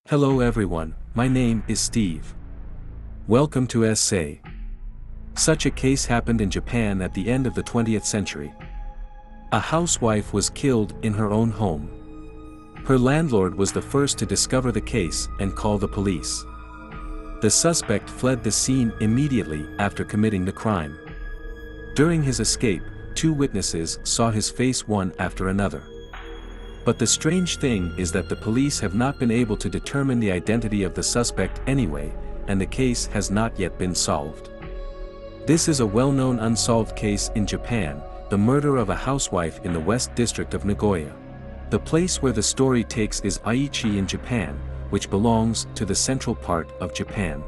Hello everyone, my name is Steve. Welcome to Essay. Such a case happened in Japan at the end of the 20th century. A housewife was killed in her own home. Her landlord was the first to discover the case and call the police. The suspect fled the scene immediately after committing the crime. During his escape, two witnesses saw his face one after another. But the strange thing is that the police have not been able to determine the identity of the suspect anyway, and the case has not yet been solved. This is a well-known unsolved case in Japan, the murder of a housewife in the West District of Nagoya. The place where the story takes is Aichi in Japan, which belongs to the central part of Japan.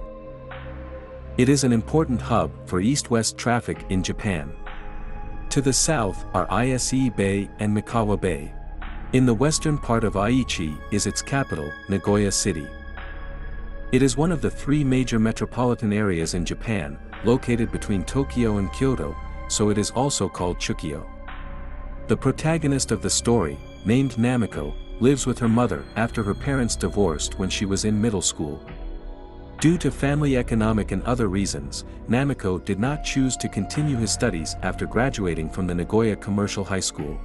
It is an important hub for east-west traffic in Japan. To the south are Ise Bay and Mikawa Bay. In the western part of Aichi is its capital, Nagoya City. It is one of the three major metropolitan areas in Japan, located between Tokyo and Kyoto, so it is also called Chukyo. The protagonist of the story, named Namico, lives with her mother after her parents divorced when she was in middle school. Due to family economic and other reasons, Namico did not choose to continue his studies after graduating from the Nagoya Commercial High School.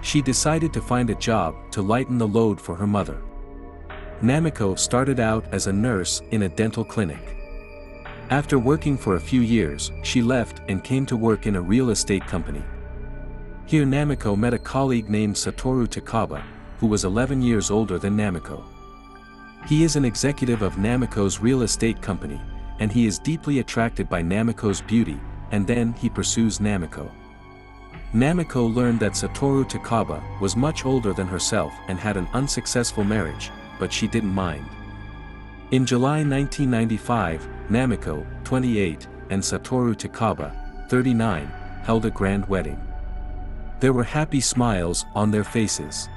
She decided to find a job to lighten the load for her mother. Namico started out as a nurse in a dental clinic. After working for a few years, she left and came to work in a real estate company. Here Namico met a colleague named Satoru Takaba, who was 11 years older than Namico. He is an executive of Namico's real estate company, and he is deeply attracted by Namiko's beauty, and then he pursues Namico. Namico learned that Satoru Takaba was much older than herself and had an unsuccessful marriage, but she didn't mind. In July 1995, Namico, 28, and Satoru Takaba, 39, held a grand wedding. There were happy smiles on their faces.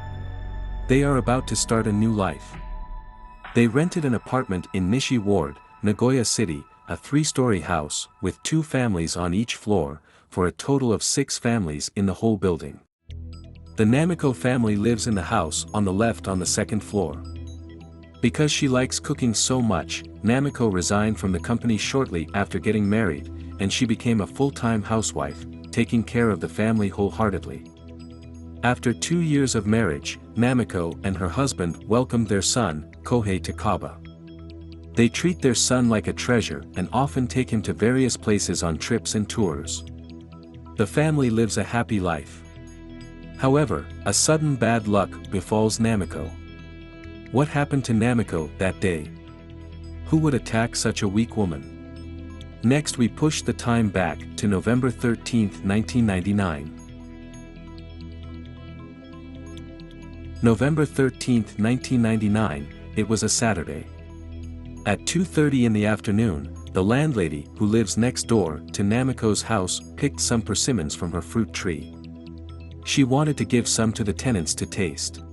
They are about to start a new life. They rented an apartment in Nishi Ward, Nagoya City, a three-story house with two families on each floor, for a total of 6 families in the whole building. The Namico family lives in the house on the left on the second floor. Because she likes cooking so much, Namico resigned from the company shortly after getting married, and she became a full-time housewife, taking care of the family wholeheartedly. After 2 years of marriage, Namico and her husband welcomed their son, Kohei Takaba. They treat their son like a treasure and often take him to various places on trips and tours. The family lives a happy life. However, a sudden bad luck befalls Namico. What happened to Namico that day? Who would attack such a weak woman? Next we push the time back to November 13, 1999. November 13, 1999, it was a Saturday. At 2:30 in the afternoon, the landlady who lives next door to Namiko's house picked some persimmons from her fruit tree. She wanted to give some to the tenants to taste.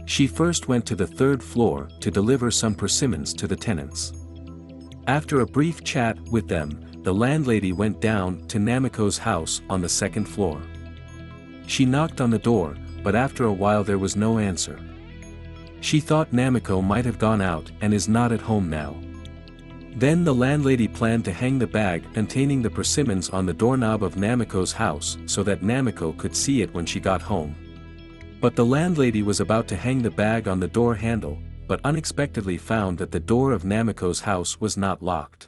She first went to the 3rd floor to deliver some persimmons to the tenants. After a brief chat with them, the landlady went down to Namiko's house on the 2nd floor. She knocked on the door, but after a while there was no answer. She thought Namico might have gone out and is not at home now. Then the landlady planned to hang the bag containing the persimmons on the doorknob of Namiko's house so that Namico could see it when she got home. But the landlady was about to hang the bag on the door handle, but unexpectedly found that the door of Namiko's house was not locked.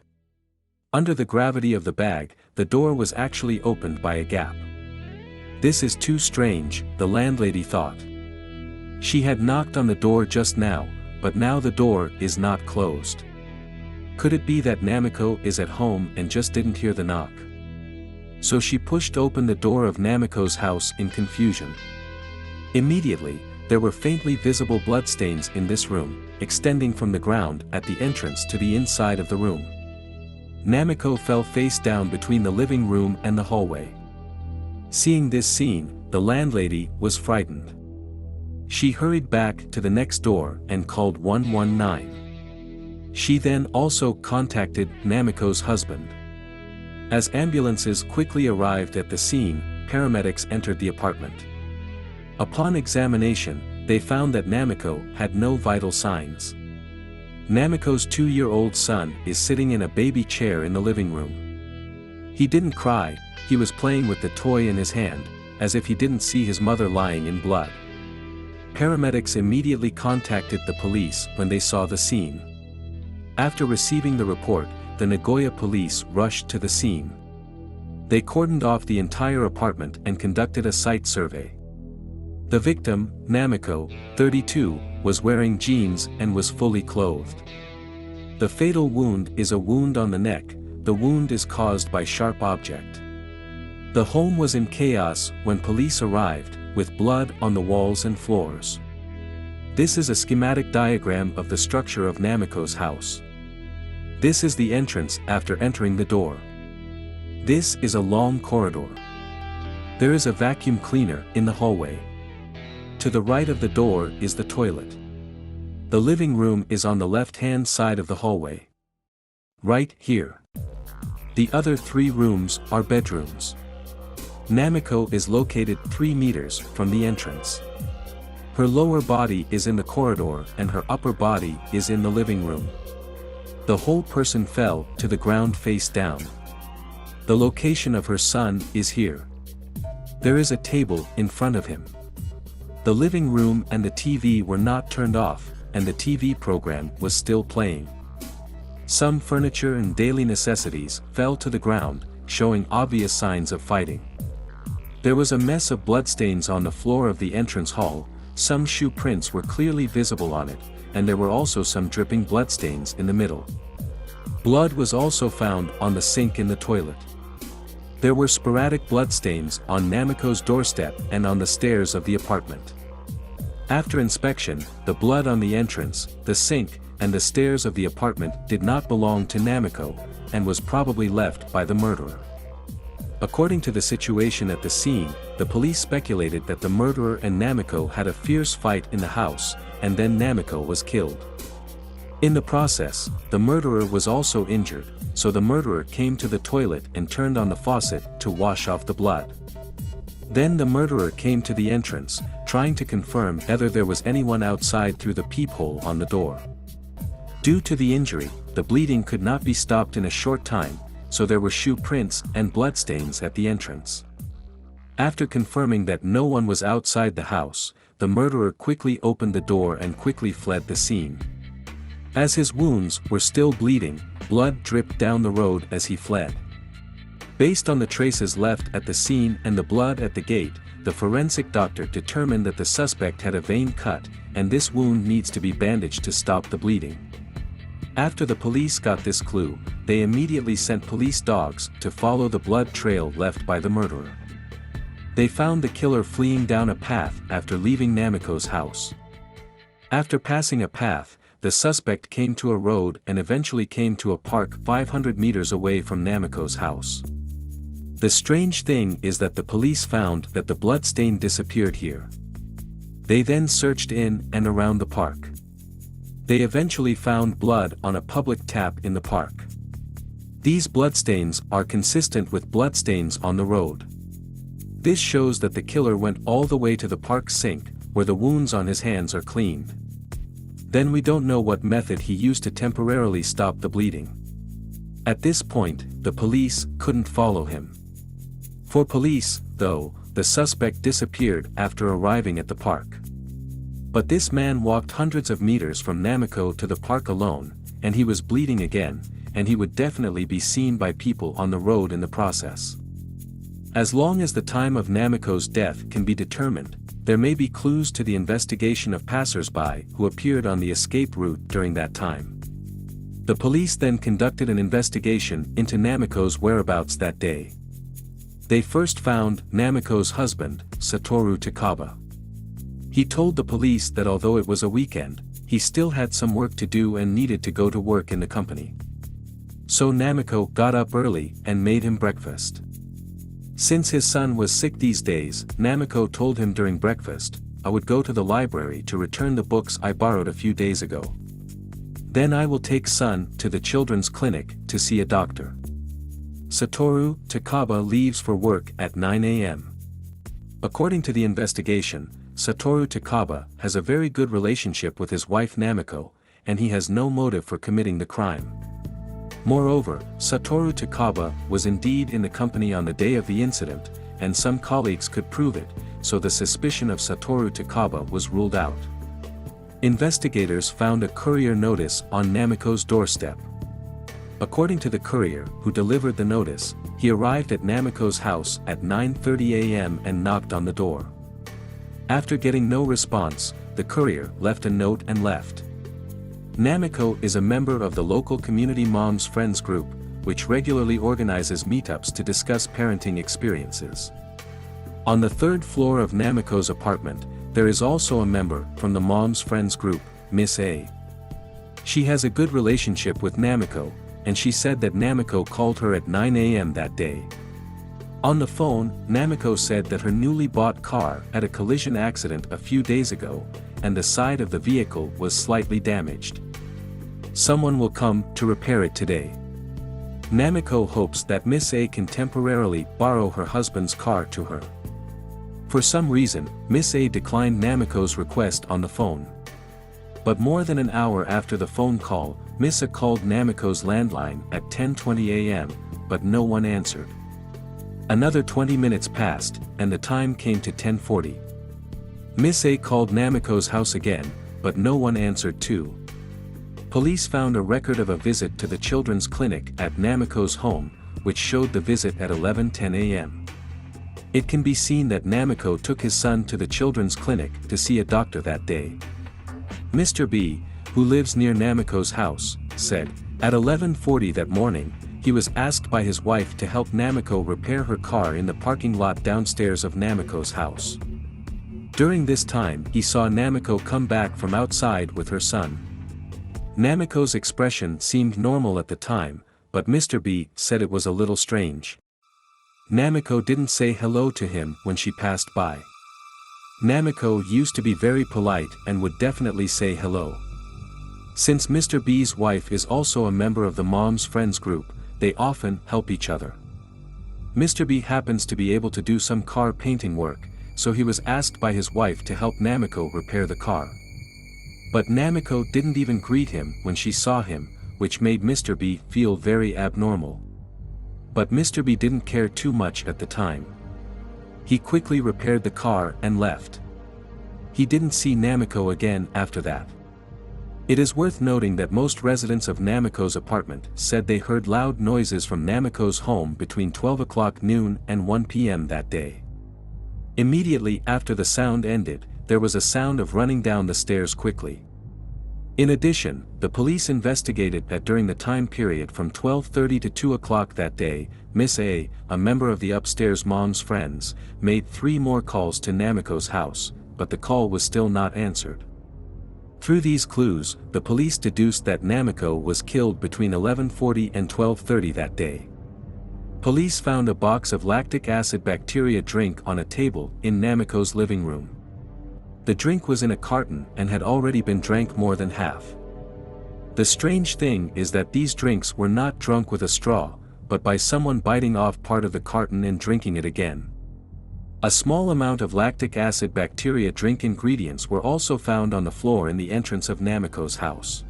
Under the gravity of the bag, the door was actually opened by a gap. This is too strange, the landlady thought. She had knocked on the door just now, but now the door is not closed. Could it be that Namico is at home and just didn't hear the knock? So she pushed open the door of Namiko's house in confusion. Immediately, there were faintly visible bloodstains in this room, extending from the ground at the entrance to the inside of the room. Namico fell face down between the living room and the hallway. Seeing this scene, the landlady was frightened. She hurried back to the next door and called 119. She then also contacted Namiko's husband. As ambulances quickly arrived at the scene, paramedics entered the apartment. Upon examination, they found that Namiko had no vital signs. Namiko's 2-year-old son is sitting in a baby chair in the living room. He didn't cry, he was playing with the toy in his hand, as if he didn't see his mother lying in blood. Paramedics immediately contacted the police when they saw the scene. After receiving the report, the Nagoya police rushed to the scene. They cordoned off the entire apartment and conducted a site survey. The victim, Namico, 32, was wearing jeans and was fully clothed. The fatal wound is a wound on the neck. The wound is caused by sharp object. The home was in chaos when police arrived, with blood on the walls and floors. This is a schematic diagram of the structure of Namiko's house. This is the entrance after entering the door. This is a long corridor. There is a vacuum cleaner in the hallway. To the right of the door is the toilet. The living room is on the left-hand side of the hallway. Right here. The other 3 rooms are bedrooms. Namiko is located 3 meters from the entrance. Her lower body is in the corridor and her upper body is in the living room. The whole person fell to the ground face down. The location of her son is here. There is a table in front of him. The living room and the TV were not turned off, and the TV program was still playing. Some furniture and daily necessities fell to the ground, showing obvious signs of fighting. There was a mess of bloodstains on the floor of the entrance hall, some shoe prints were clearly visible on it, and there were also some dripping bloodstains in the middle. Blood was also found on the sink in the toilet. There were sporadic bloodstains on Namiko's doorstep and on the stairs of the apartment. After inspection, the blood on the entrance, the sink, and the stairs of the apartment did not belong to Namiko, and was probably left by the murderer. According to the situation at the scene, the police speculated that the murderer and Namiko had a fierce fight in the house, and then Namiko was killed. In the process, the murderer was also injured, so the murderer came to the toilet and turned on the faucet to wash off the blood. Then the murderer came to the entrance, trying to confirm whether there was anyone outside through the peephole on the door. Due to the injury, the bleeding could not be stopped in a short time, so there were shoe prints and bloodstains at the entrance. After confirming that no one was outside the house, the murderer quickly opened the door and quickly fled the scene. As his wounds were still bleeding, blood dripped down the road as he fled. Based on the traces left at the scene and the blood at the gate, the forensic doctor determined that the suspect had a vein cut, and this wound needs to be bandaged to stop the bleeding. After the police got this clue, they immediately sent police dogs to follow the blood trail left by the murderer. They found the killer fleeing down a path after leaving Namiko's house. After passing a path, the suspect came to a road and eventually came to a park 500 meters away from Namiko's house. The strange thing is that the police found that the bloodstain disappeared here. They then searched in and around the park. They eventually found blood on a public tap in the park. These bloodstains are consistent with bloodstains on the road. This shows that the killer went all the way to the park sink, where the wounds on his hands are cleaned. Then we don't know what method he used to temporarily stop the bleeding. At this point, the police couldn't follow him. For police, though, the suspect disappeared after arriving at the park. But this man walked hundreds of meters from Namico to the park alone, and he was bleeding again, and he would definitely be seen by people on the road in the process. As long as the time of Namiko's death can be determined, there may be clues to the investigation of passers-by who appeared on the escape route during that time. The police then conducted an investigation into Namiko's whereabouts that day. They first found Namiko's husband, Satoru Takaba. He told the police that although it was a weekend, he still had some work to do and needed to go to work in the company. So Namiko got up early and made him breakfast. Since his son was sick these days, Namiko told him during breakfast, "I would go to the library to return the books I borrowed a few days ago. Then I will take son to the children's clinic to see a doctor." Satoru Takaba leaves for work at 9 a.m. According to the investigation, Satoru Takaba, has a very good relationship with his wife Namiko, and he has no motive for committing the crime. Moreover, Satoru Takaba was indeed in the company on the day of the incident, and some colleagues could prove it, so the suspicion of Satoru Takaba was ruled out. Investigators found a courier notice on Namiko's doorstep. According to the courier who delivered the notice, he arrived at Namiko's house at 9:30 a.m. and knocked on the door. After getting no response, the courier left a note and left. Namico is a member of the local community Moms Friends group, which regularly organizes meetups to discuss parenting experiences. On the third floor of Namiko's apartment, there is also a member from the Moms Friends group, Miss A. She has a good relationship with Namiko, and she said that Namiko called her at 9 a.m. that day. On the phone, Namiko said that her newly bought car had a collision accident a few days ago, and the side of the vehicle was slightly damaged. Someone will come to repair it today. Namiko hopes that Miss A can temporarily borrow her husband's car to her. For some reason, Miss A declined Namiko's request on the phone. But more than an hour after the phone call, Miss A called Namiko's landline at 10:20 a.m., but no one answered. Another 20 minutes passed, and the time came to 10:40. Miss A called Namiko's house again, but no one answered too. Police found a record of a visit to the children's clinic at Namiko's home, which showed the visit at 11:10 a.m. It can be seen that Namiko took his son to the children's clinic to see a doctor that day. Mr. B, who lives near Namiko's house, said, at 11:40 that morning, he was asked by his wife to help Namiko repair her car in the parking lot downstairs of Namiko's house. During this time he saw Namiko come back from outside with her son. Namiko's expression seemed normal at the time, but Mr. B said it was a little strange. Namiko didn't say hello to him when she passed by. Namiko used to be very polite and would definitely say hello. Since Mr. B's wife is also a member of the Moms Friends group, they often help each other. Mr. B happens to be able to do some car painting work, so he was asked by his wife to help Namiko repair the car. But Namiko didn't even greet him when she saw him, which made Mr. B feel very abnormal. But Mr. B didn't care too much at the time. He quickly repaired the car and left. He didn't see Namiko again after that. It is worth noting that most residents of Namiko's apartment said they heard loud noises from Namiko's home between 12 o'clock noon and 1 p.m. that day. Immediately after the sound ended, there was a sound of running down the stairs quickly. In addition, the police investigated that during the time period from 12:30 to 2 o'clock that day, Miss A, a member of the upstairs Moms Friends, made 3 more calls to Namiko's house, but the call was still not answered. Through these clues, the police deduced that Namiko was killed between 11:40 and 12:30 that day. Police found a box of lactic acid bacteria drink on a table in Namiko's living room. The drink was in a carton and had already been drank more than half. The strange thing is that these drinks were not drunk with a straw, but by someone biting off part of the carton and drinking it again. A small amount of lactic acid bacteria drink ingredients were also found on the floor in the entrance of Namiko's house.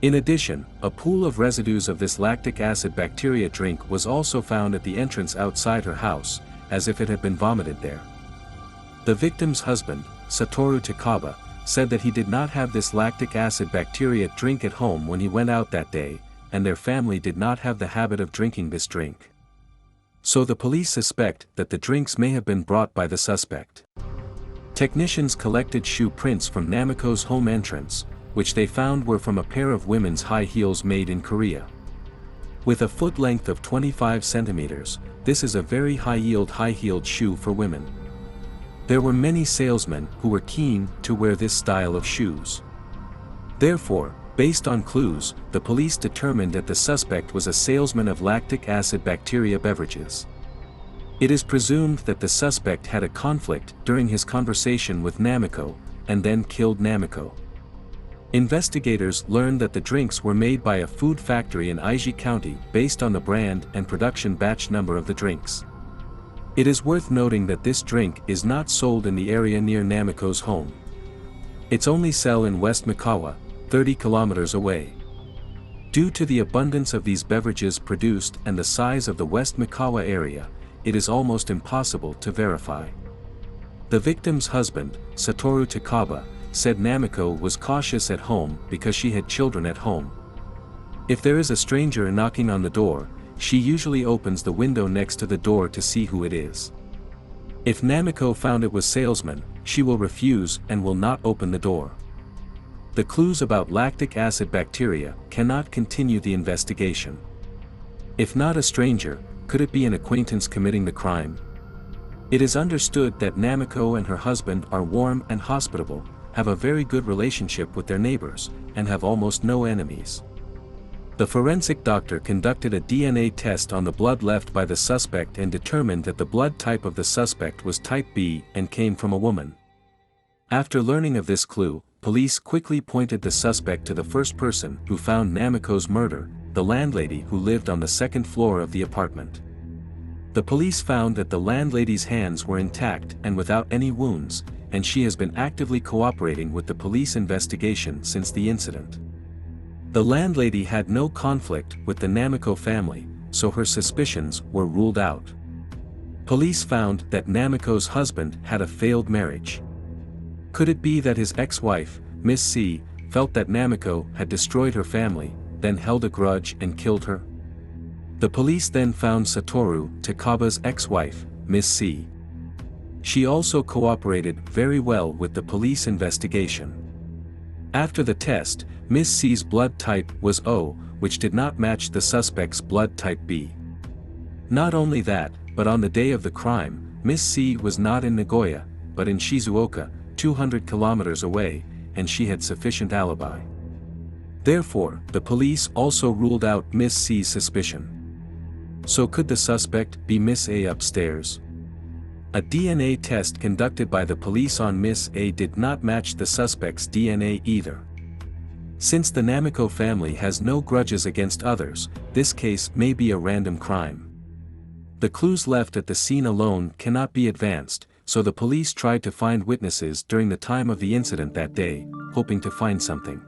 In addition, a pool of residues of this lactic acid bacteria drink was also found at the entrance outside her house, as if it had been vomited there. The victim's husband, Satoru Takaba, said that he did not have this lactic acid bacteria drink at home when he went out that day, and their family did not have the habit of drinking this drink. So the police suspect that the drinks may have been brought by the suspect. Technicians collected shoe prints from Namiko's home entrance, which they found were from a pair of women's high heels made in Korea. With a foot length of 25 centimeters, this is a very high-heeled shoe for women. There were many salesmen who were keen to wear this style of shoes. Therefore, based on clues, the police determined that the suspect was a salesman of lactic acid bacteria beverages. It is presumed that the suspect had a conflict during his conversation with Namiko, and then killed Namiko. Investigators learned that the drinks were made by a food factory in Aiji County based on the brand and production batch number of the drinks. It is worth noting that this drink is not sold in the area near Namico's home. It's only sell in West Mikawa, 30 kilometers away. Due to the abundance of these beverages produced and the size of the West Mikawa area, it is almost impossible to verify. The victim's husband, Satoru Takaba, said Namiko was cautious at home because she had children at home. If there is a stranger knocking on the door, she usually opens the window next to the door to see who it is. If Namiko found it was salesman, she will refuse and will not open the door. The clues about lactic acid bacteria cannot continue the investigation. If not a stranger, could it be an acquaintance committing the crime? It is understood that Namiko and her husband are warm and hospitable, have a very good relationship with their neighbors, and have almost no enemies. The forensic doctor conducted a DNA test on the blood left by the suspect and determined that the blood type of the suspect was type B and came from a woman. After learning of this clue, police quickly pointed the suspect to the first person who found Namiko's murder, the landlady who lived on the second floor of the apartment. The police found that the landlady's hands were intact and without any wounds, and she has been actively cooperating with the police investigation since the incident. The landlady had no conflict with the Namico family, so her suspicions were ruled out. Police found that Namiko's husband had a failed marriage. Could it be that his ex-wife, Miss C, felt that Namiko had destroyed her family, then held a grudge and killed her? The police then found Satoru Takaba's ex-wife, Miss C. She also cooperated very well with the police investigation. After the test, Miss C's blood type was O, which did not match the suspect's blood type B. Not only that, but on the day of the crime, Miss C was not in Nagoya, but in Shizuoka, 200 kilometers away, and she had sufficient alibi. Therefore, the police also ruled out Miss C's suspicion. So could the suspect be Miss A upstairs? A DNA test conducted by the police on Miss A did not match the suspect's DNA either. Since the Namico family has no grudges against others, this case may be a random crime. The clues left at the scene alone cannot be advanced, so the police tried to find witnesses during the time of the incident that day, hoping to find something.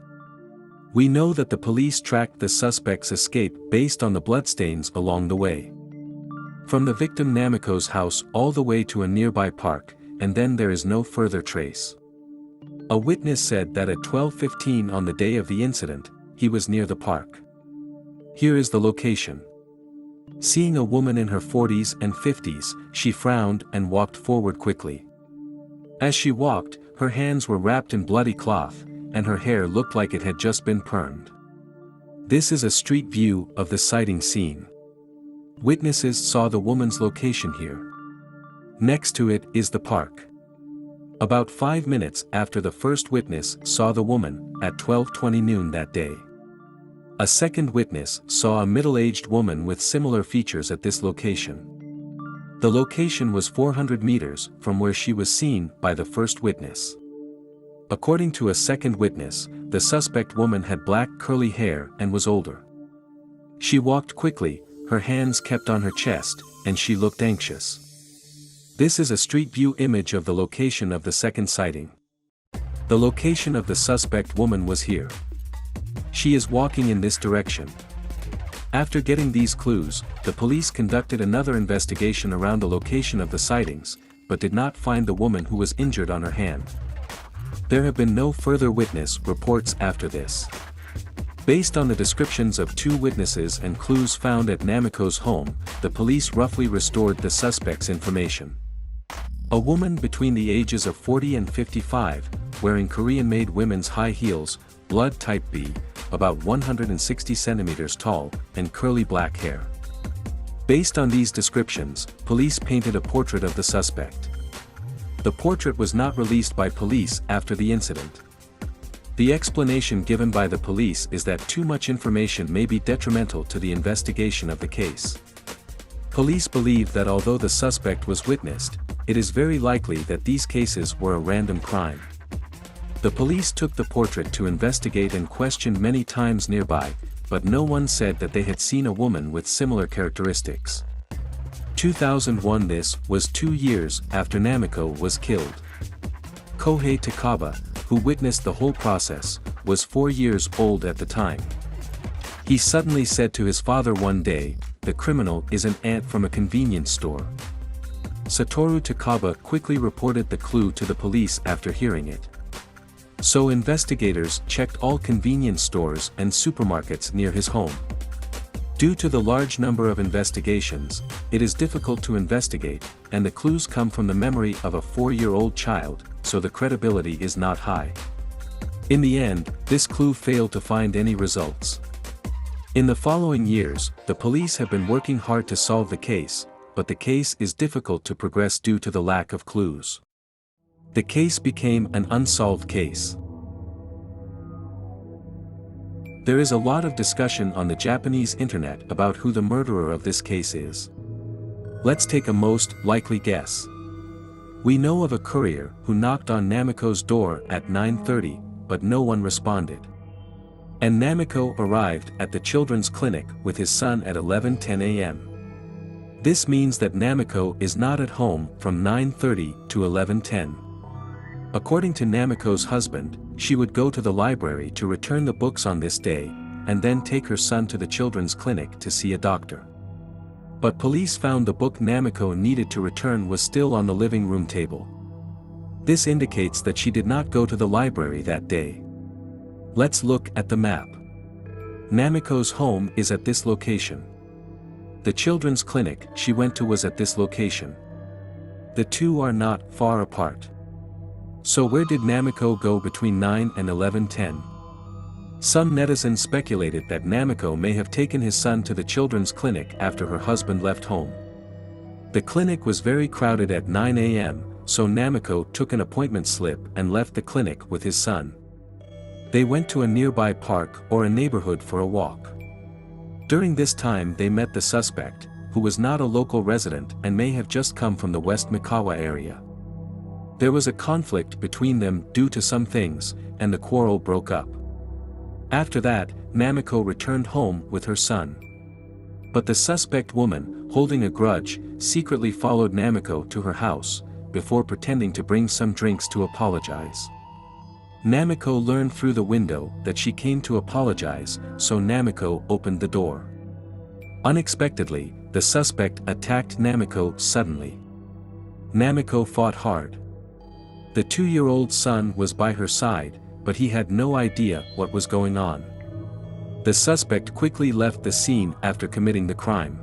We know that the police tracked the suspect's escape based on the bloodstains along the way. From the victim Namiko's house all the way to a nearby park, and then there is no further trace. A witness said that at 12:15 on the day of the incident, he was near the park. Here is the location. Seeing a woman in her 40s and 50s, she frowned and walked forward quickly. As she walked, her hands were wrapped in bloody cloth, and her hair looked like it had just been permed. This is a street view of the sighting scene. Witnesses saw the woman's location here. Next to it is the park. About 5 minutes after the first witness saw the woman, at 12:20 noon that day. A second witness saw a middle-aged woman with similar features at this location. The location was 400 meters from where she was seen by the first witness. According to a second witness, the suspect woman had black curly hair and was older. She walked quickly, her hands kept on her chest, and she looked anxious. This is a street view image of the location of the second sighting. The location of the suspect woman was here. She is walking in this direction. After getting these clues, the police conducted another investigation around the location of the sightings, but did not find the woman who was injured on her hand. There have been no further witness reports after this. Based on the descriptions of two witnesses and clues found at Namiko's home, the police roughly restored the suspect's information. A woman between the ages of 40 and 55, wearing Korean-made women's high heels, blood type B, about 160 centimeters tall, and curly black hair. Based on these descriptions, police painted a portrait of the suspect. The portrait was not released by police after the incident. The explanation given by the police is that too much information may be detrimental to the investigation of the case. Police believe that although the suspect was witnessed, it is very likely that these cases were a random crime. The police took the portrait to investigate and questioned many times nearby, but no one said that they had seen a woman with similar characteristics. 2001. This was 2 years after Namico was killed. Kohei Takaba, who witnessed the whole process, was 4 years old at the time. He suddenly said to his father one day, "The criminal is an ant from a convenience store." Satoru Takaba quickly reported the clue to the police after hearing it. So investigators checked all convenience stores and supermarkets near his home. Due to the large number of investigations, it is difficult to investigate, and the clues come from the memory of a 4-year-old child, so the credibility is not high. In the end, this clue failed to find any results. In the following years, the police have been working hard to solve the case, but the case is difficult to progress due to the lack of clues. The case became an unsolved case. There is a lot of discussion on the Japanese internet about who the murderer of this case is. Let's take a most likely guess. We know of a courier who knocked on Namiko's door at 9:30, but no one responded. And Namico arrived at the children's clinic with his son at 11:10 a.m. This means that Namico is not at home from 9:30 to 11:10. According to Namiko's husband, she would go to the library to return the books on this day, and then take her son to the children's clinic to see a doctor. But police found the book Namico needed to return was still on the living room table. This indicates that she did not go to the library that day. Let's look at the map. Namiko's home is at this location. The children's clinic she went to was at this location. The two are not far apart. So where did Namico go between 9 and 11:10? Some netizens speculated that Namico may have taken his son to the children's clinic after her husband left home. The clinic was very crowded at 9 a.m., so Namico took an appointment slip and left the clinic with his son. They went to a nearby park or a neighborhood for a walk. During this time they met the suspect, who was not a local resident and may have just come from the West Mikawa area. There was a conflict between them due to some things, and the quarrel broke up. After that, Namiko returned home with her son. But the suspect woman, holding a grudge, secretly followed Namiko to her house, before pretending to bring some drinks to apologize. Namiko learned through the window that she came to apologize, so Namiko opened the door. Unexpectedly, the suspect attacked Namiko suddenly. Namiko fought hard. The 2-year-old son was by her side, but he had no idea what was going on. The suspect quickly left the scene after committing the crime.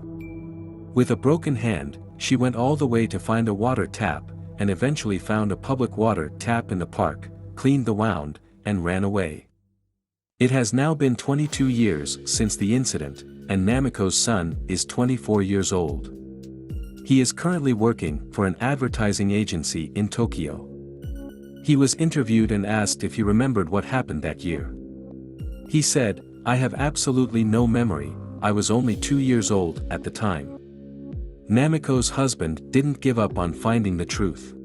With a broken hand, she went all the way to find a water tap, and eventually found a public water tap in the park, cleaned the wound, and ran away. It has now been 22 years since the incident, and Namiko's son is 24 years old. He is currently working for an advertising agency in Tokyo. He was interviewed and asked if he remembered what happened that year. He said, "I have absolutely no memory, I was only 2 years old at the time." Namiko's husband didn't give up on finding the truth.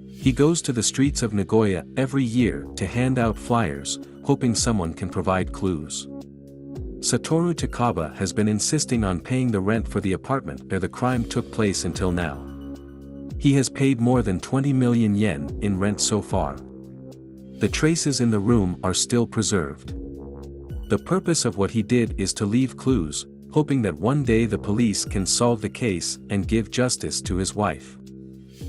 He goes to the streets of Nagoya every year to hand out flyers, hoping someone can provide clues. Satoru Takaba has been insisting on paying the rent for the apartment where the crime took place until now. He has paid more than 20 million yen in rent so far. The traces in the room are still preserved. The purpose of what he did is to leave clues, hoping that one day the police can solve the case and give justice to his wife.